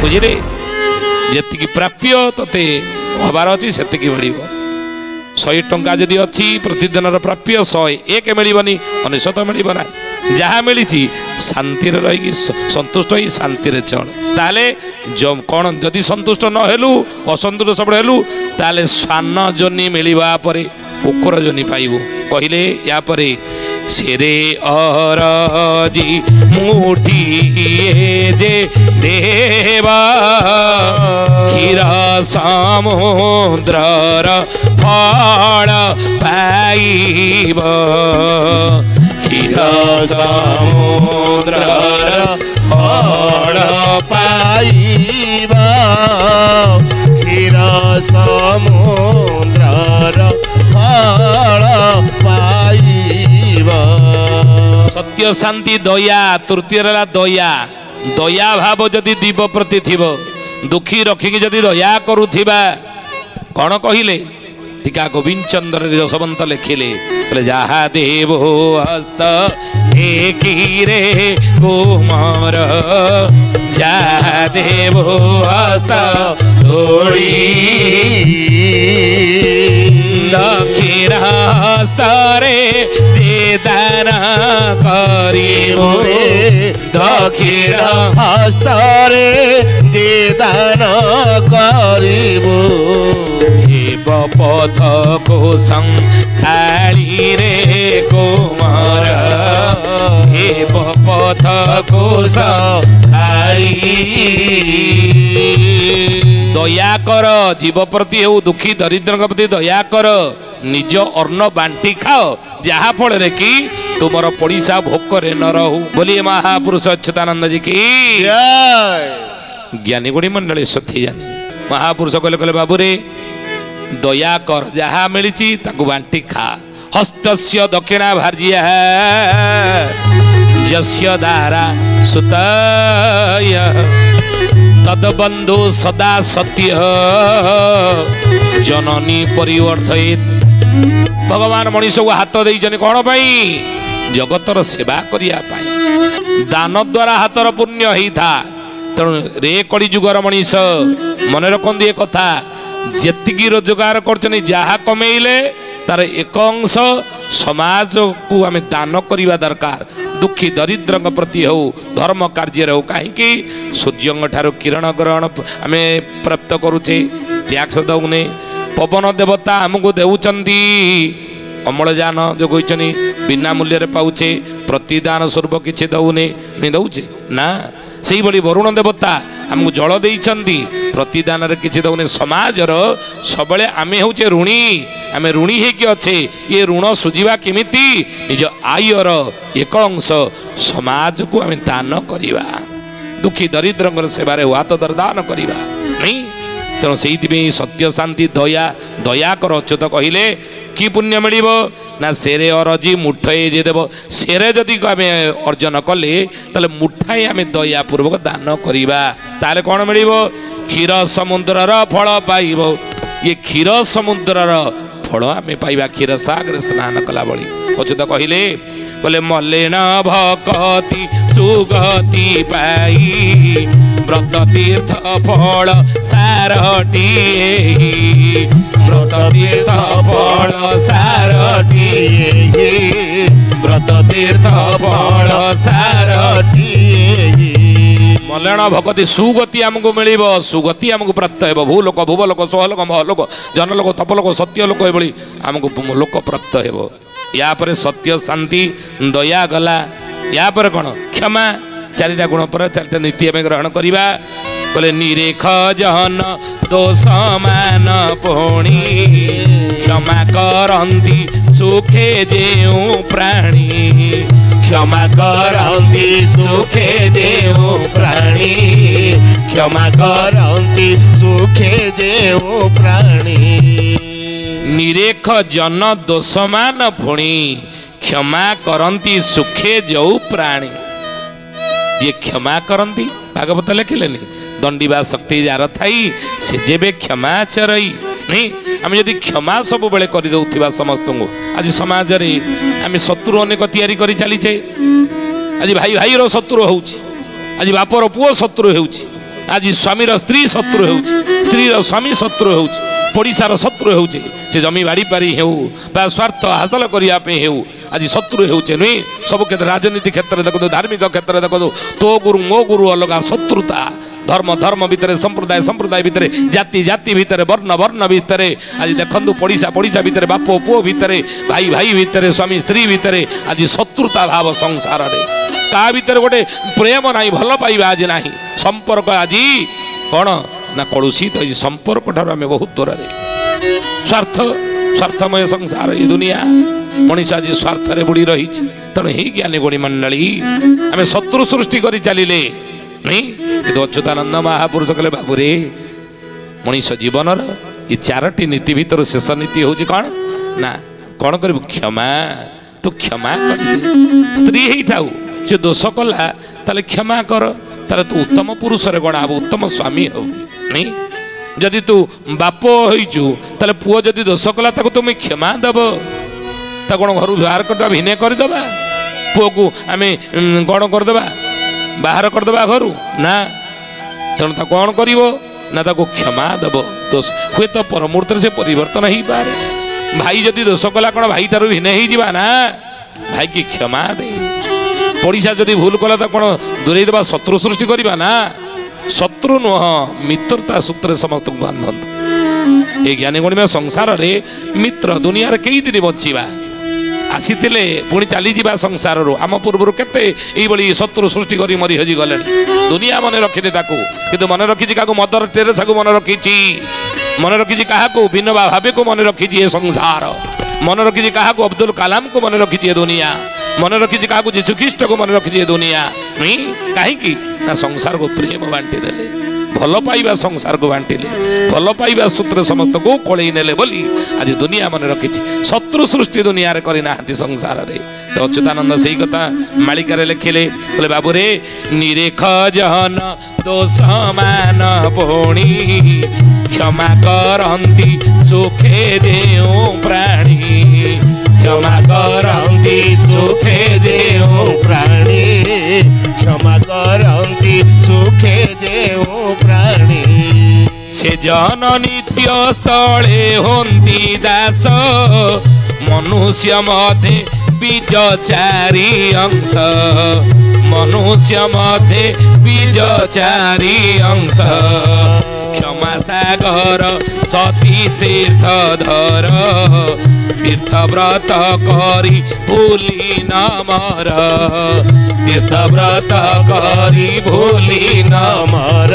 ବୁଝିଲେ ଯେତିକି ପ୍ରାପ୍ୟ ତତେ ହବାର ଅଛି ସେତିକି ମିଳିବ। 100 ଟଙ୍କା ଯଦି ଅଛି ପ୍ରତିଦିନର ପ୍ରାପ୍ୟ 101 ମିଳିବନି, 99 ମିଳିବ ନାହିଁ। ଯାହା ମିଳିଛି ଶାନ୍ତିରେ ରହିକି ସନ୍ତୁଷ୍ଟ ହୋଇ ଶାନ୍ତିରେ ଚଳ। ତାହେଲେ କ'ଣ ଯଦି ସନ୍ତୁଷ୍ଟ ନ ହେଲୁ, ଅସନ୍ତୁଷ୍ଟ ସବୁବେଳେ ହେଲୁ, ତାହେଲେ ସ୍ୱାନ ଜନି ମିଳିବା ପରେ କୁକୁର ଜନି ପାଇବୁ। କହିଲେ ୟା ପରେ ସେରେ ଅରଜି ମୁଠିଏ ଯେ ଦେବା କ୍ଷୀର ସମୁଦ୍ରର ଫଳ ପାଇବ। କ୍ଷୀର ସମୁଦ୍ରର ଫଳ ପାଇବ। କ୍ଷୀର ସମୁଦ୍ରର ଫଳ ପାଇବ। ସତ୍ୟ ଶାନ୍ତି ଦୟା। ତୃତୀୟ ହେଲା ଦୟା। ଦୟା ଭାବ ଯଦି ଦିବ ପ୍ରତି ଥିବ, ଦୁଃଖୀ ରଖିକି ଯଦି ଦୟା କରୁଥିବା, କ'ଣ କହିଲେ ଟିକା ଗୋବିନ୍ଦ ଚନ୍ଦ୍ର ଯଶବନ୍ତ ଲେଖିଲେ, ଯାହା ଦେବ ହସ୍ତ ଏକିରେ କୁମର, ଯାହା ଦେବ ହସ୍ତ ଦୋଳି ଦକ୍ଷିଣ ହସ୍ତରେ ଯେ ଦାନ କରିବ। ଦକ୍ଷିଣ ହସ୍ତରେ ଯେ ଦାନ କରିବୁ। ପଥକୁ ସଂଖାଳିରେ କୋମର, ହେ ପଥକୁ ସଂଖାଳି। ଦୟା କର ଜୀବ ପ୍ରତି ହେଉ, ଦୁଃଖୀ ଦରିଦ୍ରଙ୍କ ପ୍ରତି ଦୟା କର। ନିଜ ଅନ୍ନ ବାଣ୍ଟି ଖାଅ, ଯାହା ଫଳରେ କି ତୁମର ପଡ଼ିଶା ଭୋକରେ ନ ରହୁ। ବୋଲିଏ ମହାପୁରୁଷ ଅଚ୍ୟୁତାନନ୍ଦ ଜୀ କି ଜ୍ଞାନୀ ଗୁଣୀ ମଣ୍ଡଳୀ ସଥି ଜାନି। ମହାପୁରୁଷ କହିଲେ ବାବୁରେ ଦୟା କର, ଯାହା ମିଳିଛି ତାକୁ ବାଣ୍ଟି ଖା। ହସ୍ତସ୍ୟ ଦକ୍ଷିଣା ଭାର୍ଯ୍ୟା ଯସ୍ୟ ଦାରା ସୁତୟ ତଦବନ୍ଧୁ ସଦା ସତ୍ୟ ଜନନୀ ପରିବର୍ଦ୍ଧୟେତ୍। ଭଗବାନ ମଣିଷକୁ ହାତ ଦେଇଛନ୍ତି କ'ଣ ପାଇଁ? ଜଗତର ସେବା କରିବା ପାଇଁ। ଦାନ ଦ୍ୱାରା ହାତର ପୁଣ୍ୟ ହେଇଥା। ତେଣୁ ରେ କଳି ଯୁଗର ମଣିଷ ମନେ ରଖନ୍ତି ଏ କଥା, ଯେତିକି ରୋଜଗାର କରୁଛନ୍ତି, ଯାହା କମେଇଲେ ତାର ଏକ ଅଂଶ ସମାଜକୁ ଆମେ ଦାନ କରିବା ଦରକାର। ଦୁଃଖୀ ଦରିଦ୍ରଙ୍କ ପ୍ରତି ହେଉ, ଧର୍ମ କାର୍ଯ୍ୟରେ ହେଉ। କାହିଁକି? ସୂର୍ଯ୍ୟଙ୍କ ଠାରୁ କିରଣ ଗ୍ରହଣ ଆମେ ପ୍ରାପ୍ତ କରୁଛେ, ଟ୍ୟାକ୍ସ ଦେଉନେ। ପବନ ଦେବତା ଆମକୁ ଦେଉଛନ୍ତି ଅମ୍ଳଜାନ ଯୋଗାଇଛନ୍ତି, ବିନା ମୂଲ୍ୟରେ ପାଉଛେ। ପ୍ରତିଦାନ ସ୍ୱରୂପ କିଛି ଦେଉନେ, ଦେଉଛେ ନା। ସେଇଭଳି ବରୁଣ ଦେବତା ଆମକୁ ଜଳ ଦେଇଛନ୍ତି, ପ୍ରତିଦାନରେ କିଛି ଦେଉନି। ସମାଜର ସବୁବେଳେ ଆମେ ହେଉଛେ ଋଣୀ, ଆମେ ଋଣୀ ହେଇକି ଅଛେ। ଏ ଋଣ ସୁଝିବା କେମିତି? ନିଜ ଆୟର ଏକ ଅଂଶ ସମାଜକୁ ଆମେ ଦାନ କରିବା, ଦୁଃଖୀ ଦରିଦ୍ରଙ୍କର ସେବାରେ ହାତ ଦାନ କରିବା ନାଇଁ। ତେଣୁ ସେଇଥିପାଇଁ ସତ୍ୟ ଶାନ୍ତି ଦୟା। ଦୟା କର ଅଚ୍ୟୁତ କହିଲେ କି ପୁଣ୍ୟ ମିଳିବ ନା? ସେରେ ଅରଜି ମୁଠାଏ ଯେ ଦେବ। ସେରେ ଯଦି ଆମେ ଅର୍ଜନ କଲେ, ତାହେଲେ ମୁଠାଏ ଆମେ ଦୟା ପୂର୍ବକ ଦାନ କରିବା, ତାହେଲେ କ'ଣ ମିଳିବ? କ୍ଷୀର ସମୁଦ୍ରର ଫଳ ପାଇବ। ଇଏ କ୍ଷୀର ସମୁଦ୍ରର ଫଳ ଆମେ ପାଇବା, କ୍ଷୀର ସାଗରରେ ସ୍ନାନ କଲା ଭଳି। ଅଚ୍ୟୁତ କହିଲେ ମଲେନ ଭକତି ସୁଗତି ପାଇ ବ୍ରତ ତୀର୍ଥ ଫଳ ସାରଟିଏ। ବ୍ରତ ତୀର୍ଥ ଫଳ ସାରଟିଏ। ବ୍ରତ ତୀର୍ଥ ଫଳ ସାରଟିଏ। ମଲେଣ ଭକତି ସୁଗତି ଆମକୁ ମିଳିବ, ସୁଗତି ଆମକୁ ପ୍ରାପ୍ତ ହେବ। ଭୂଲୋକ, ଭୁବଲୋକ, ସ୍ୱଲୋକ, ମହଲୋକ, ଜନଲୋକ, ତପଲୋକ, ସତ୍ୟ ଲୋକ, ଏଭଳି ଆମକୁ ଲୋକ ପ୍ରାପ୍ତ ହେବ। ୟା ପରେ ସତ୍ୟ ଶାନ୍ତି ଦୟା ଗଲା। ୟା ପରେ କ'ଣ? କ୍ଷମା। 4ଟା ଗୁଣ ପରେ 4ଟା ନୀତି ଆମେ ଗ୍ରହଣ କରିବା। କହିଲେ ନିରେଖ ଜନ ଦୋଷମାନ ପୁଣି କ୍ଷମା କରନ୍ତି ସୁଖେ ଯେଉଁ ପ୍ରାଣୀ। କ୍ଷମା କରନ୍ତି ସୁଖେ ଯେଉଁ ପ୍ରାଣୀ। କ୍ଷମା କରନ୍ତି ସୁଖେ ଯେଉଁ ପ୍ରାଣୀ। ନିରେଖ ଜନ ଦୋଷମାନ ପୁଣି କ୍ଷମା କରନ୍ତି ସୁଖେ ଯେଉଁ ପ୍ରାଣୀ। ଯିଏ କ୍ଷମା କରନ୍ତି, ଭାଗବତ ଲେଖିଲେନି, ଦଣ୍ଡିବା ଶକ୍ତି ଯାର ଥାଇ ସେ ଯେବେ କ୍ଷମା ଚରଇ। ନାଇଁ, ଆମେ ଯଦି କ୍ଷମା ସବୁବେଳେ କରିଦେଉଥିବା ସମସ୍ତଙ୍କୁ, ଆଜି ସମାଜରେ ଆମେ ଶତ୍ରୁ ଅନେକ ତିଆରି କରି ଚାଲିଛେ। ଆଜି ଭାଇ ଭାଇର ଶତ୍ରୁ ହେଉଛି, ଆଜି ବାପର ପୁଅ ଶତ୍ରୁ ହେଉଛି। ଆଜି ସ୍ୱାମୀର ସ୍ତ୍ରୀ ଶତ୍ରୁ ହେଉଛି, ସ୍ତ୍ରୀର ସ୍ୱାମୀ ଶତ୍ରୁ ହେଉଛି, ପଡ଼ିଶାର ଶତ୍ରୁ ହେଉଛି, ସେ ଜମି ବାଡ଼ି ପାରି ହେଉ ବା ସ୍ୱାର୍ଥ ହାସଲ କରିବା ପାଇଁ ହେଉ ଆଜି ଶତ୍ରୁ ହେଉଛେ ନୁହେଁ। ସବୁ କ୍ଷେତ୍ରରେ ରାଜନୀତି କ୍ଷେତ୍ରରେ ଦେଖନ୍ତୁ, ଧାର୍ମିକ କ୍ଷେତ୍ରରେ ଦେଖନ୍ତୁ, ତୋ ଗୁରୁ ମୋ ଗୁରୁ ଅଲଗା ଶତ୍ରୁତା, ଧର୍ମ ଧର୍ମ ଭିତରେ, ସମ୍ପ୍ରଦାୟ ସମ୍ପ୍ରଦାୟ ଭିତରେ, ଜାତି ଜାତି ଭିତରେ, ବର୍ଣ୍ଣ ବର୍ଣ୍ଣ ଭିତରେ, ଆଜି ଦେଖନ୍ତୁ ପଡ଼ିଶା ପଡ଼ିଶା ଭିତରେ, ବାପ ପୁଅ ଭିତରେ, ଭାଇ ଭାଇ ଭିତରେ, ସ୍ୱାମୀ ସ୍ତ୍ରୀ ଭିତରେ ଆଜି ଶତ୍ରୁତା ଭାବ ସଂସାରରେ। ତା ଭିତରେ ଗୋଟେ ପ୍ରେମ ନାହିଁ, ଭଲ ପାଇବା ଆଜି ନାହିଁ, ସମ୍ପର୍କ ଆଜି କ'ଣ ନା କଳୁଷିତ ହେଇଛି। ସମ୍ପର୍କ ଠାରୁ ଆମେ ବହୁତ ଦୂରରେ। ସ୍ୱାର୍ଥମୟ ସଂସାର ଏ ଦୁନିଆ, ମଣିଷ ଆଜି ସ୍ୱାର୍ଥରେ ବୁଡ଼ି ରହିଛି। ତେଣୁ ହେଇ ଜ୍ଞାନୀ ଗୁଣୀ ମଣ୍ଡଳୀ, ଆମେ ଶତ୍ରୁ ସୃଷ୍ଟି କରି ଚାଲିଲେ ନାଇଁ। କିନ୍ତୁ ଅଚ୍ୟୁତାନନ୍ଦ ମହାପୁରୁଷ କହିଲେ, ବାବୁରେ ମଣିଷ ଜୀବନର ଏ 4ଟି ନୀତି ଭିତରୁ ଶେଷ ନୀତି ହେଉଛି କ'ଣ ନା, କ'ଣ କରିବୁ? କ୍ଷମା। ତୁ କ୍ଷମା କରିଦେ। ସ୍ତ୍ରୀ ହେଇଥାଉ, ସେ ଦୋଷ କଲା ତାହେଲେ କ୍ଷମା କର, ତାହେଲେ ତୁ ଉତ୍ତମ ପୁରୁଷରେ ଗଣା ହବ, ଉତ୍ତମ ସ୍ୱାମୀ ହବୁ ନାଇଁ। ଯଦି ତୁ ବାପ ହେଇଛୁ ତାହେଲେ ପୁଅ ଯଦି ଦୋଷ କଲା ତାକୁ ତୁମେ କ୍ଷମା ଦେବ। ତାକୁ କ'ଣ ଘରୁ ବାହାର କରିଦେବା, ଭିନେ କରିଦେବା? ପୁଅକୁ ଆମେ କ'ଣ କରିଦେବା, ବାହାର କରିଦେବା ଘରୁ? ନା। ତେଣୁ ତାକୁ କ'ଣ କରିବ ନା, ତାକୁ କ୍ଷମା ଦେବ। ଦୋଷ ହୁଏତ ପର ମୁହୂର୍ତ୍ତରେ ସେ ପରିବର୍ତ୍ତନ ହେଇପାରେ। ଭାଇ ଯଦି ଦୋଷ କଲା କ'ଣ ଭାଇ ଠାରୁ ଭିନେ ହେଇଯିବା? ନା, ଭାଇକି କ୍ଷମା ଦେ। ପଡ଼ିଶା ଯଦି ଭୁଲ କଲା ତାକୁ କ'ଣ ଦୂରେଇ ଦେବା, ଶତ୍ରୁ ସୃଷ୍ଟି କରିବା? ନା, ଶତ୍ରୁ ନୁହଁ, ମିତ୍ରତା ସୂତ୍ରରେ ସମସ୍ତଙ୍କୁ ବାନ୍ଧନ୍ତୁ। ଏ ଜ୍ଞାନୀ ଗଣିବା ସଂସାରରେ ମିତ୍ର ଦୁନିଆରେ କେଇ ଦିନ ବଞ୍ଚିବା, ଆସିଥିଲେ ପୁଣି ଚାଲିଯିବା ସଂସାରରୁ। ଆମ ପୂର୍ବରୁ କେତେ ଏଇଭଳି ଶତ୍ରୁ ସୃଷ୍ଟି କରି ମରି ହଜି ଗଲେଣି। ଦୁନିଆ ମନେ ରଖିନି ତାକୁ, କିନ୍ତୁ ମନେ ରଖିଛି କାହାକୁ? ମଦର ଟେରେସାକୁ ମନେ ରଖିଛି, ମନେ ରଖିଛି କାହାକୁ? ବିନୋବା ଭାବେକୁ ମନେ ରଖିଛି ଏ ସଂସାର, ମନେ ରଖିଛି କାହାକୁ? ଅବଦୁଲ କାଲାମକୁ ମନେ ରଖିଛି ଏ ଦୁନିଆ, ମନେ ରଖିଛି କାହାକୁ? ଯୀଶୁ ଖ୍ରୀଷ୍ଟକୁ ମନେ ରଖିଛି ଏ ଦୁନିଆ। କାହିଁକି ନା ସଂସାରକୁ ପ୍ରେମ ବାଣ୍ଟି ଦେଲେ, ଭଲ ପାଇବା ସଂସାରକୁ ବାଣ୍ଟିଲେ, ଭଲ ପାଇବା ସୂତ୍ରରେ ସମସ୍ତଙ୍କୁ କୋଳେଇ ନେଲେ ବୋଲି ଆଜି ଦୁନିଆ ମନେ ରଖିଛି। ଶତ୍ରୁ ସୃଷ୍ଟି ଦୁନିଆରେ କରିନାହାନ୍ତି ସଂସାରରେ। ତ ଅଚ୍ୟୁତାନନ୍ଦ ସେଇ କଥା ମାଳିକାରେ ଲେଖିଲେ, କହିଲେ ବାବୁରେ ନିରେଖ ଜହନ ଦୋଷମାନ ପୁଣି କ୍ଷମା କରନ୍ତି ସୁଖେ ଯେଉଁ ପ୍ରାଣୀ, କ୍ଷମା କରନ୍ତି ସୁଖେ ଯେଉଁ ପ୍ରାଣୀ, କ୍ଷମା କରନ୍ତି ସୁଖେ ଯେଉଁ ପ୍ରାଣୀ। ସେ ଜନ ନିତ୍ୟ ସ୍ଥଳେ ହୁଅନ୍ତି ଦାସ, ମନୁଷ୍ୟ ମଧ୍ୟେ ବୀଜ 4 ଅଂଶ, ମନୁଷ୍ୟ ମଧ୍ୟେ ବୀଜ 4 ଅଂଶ। କ୍ଷମା ସାଗର ସତୀ ତୀର୍ଥ ଧର, ତୀର୍ଥ ବ୍ରତ କରି ଭୁଲି ନ ମର, ତୀର୍ଥ ବ୍ରତ କରି ଭୁଲି ନ ମର,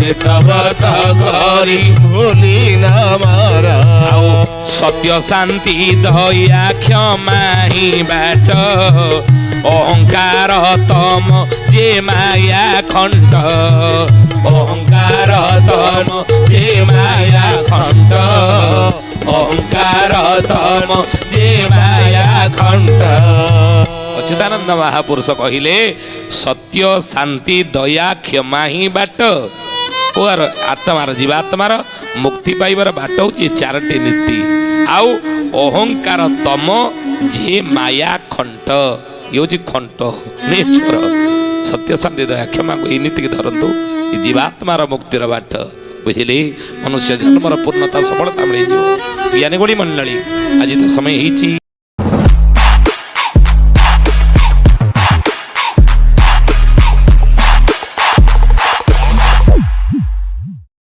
ତୀର୍ଥ ବ୍ରତ କରି ଭୁଲି ନ ମର। ଆଉ ସତ୍ୟ ଶାନ୍ତି ଦୟା କ୍ଷମା ହିଁ ବାଟ, ଅହଙ୍କାର ତମ ଯେ ମାୟା ଖଣ୍ଡ, ଅହଙ୍କାର ତମ ଯେ ମାୟା ଖଣ୍ଡ, ଅହଙ୍କାର ତମ ଯେ ମାୟା ଖଣ୍ଡ। ଅଚ୍ୟୁତାନନ୍ଦ ମହାପୁରୁଷ କହିଲେ, ସତ୍ୟ ଶାନ୍ତି ଦୟା କ୍ଷମା ହିଁ ବାଟ। ଓର ଆତ୍ମାର ଜୀବାତ୍ମାର ମୁକ୍ତି ପାଇବାର ବାଟ ହେଉଛି 4ଟି ନୀତି। ଆଉ ଅହଙ୍କାର ତମ ଯେ ମାୟା ଖଣ୍ଡ, ଇଏ ହେଉଛି ଖଣ୍ଡ ନେଚର। ସତ୍ୟ ଶାନ୍ତି ଦୟା କ୍ଷମାକୁ ଏଇ ନୀତିକି ଧରନ୍ତୁ, ଏ ଜୀବାତ୍ମାର ମୁକ୍ତିର ବାଟ। ବୁଝିଲେ, ମନୁଷ୍ୟ ଜନ୍ମର ପୂର୍ଣ୍ଣତା ସଫଳତା ମିଳିଯିବ। ଜ୍ଞାନୀ ଗୁଣୀ ମଣ୍ଡଳୀ, ଆଜି ତ ସମୟ ହେଇଛି।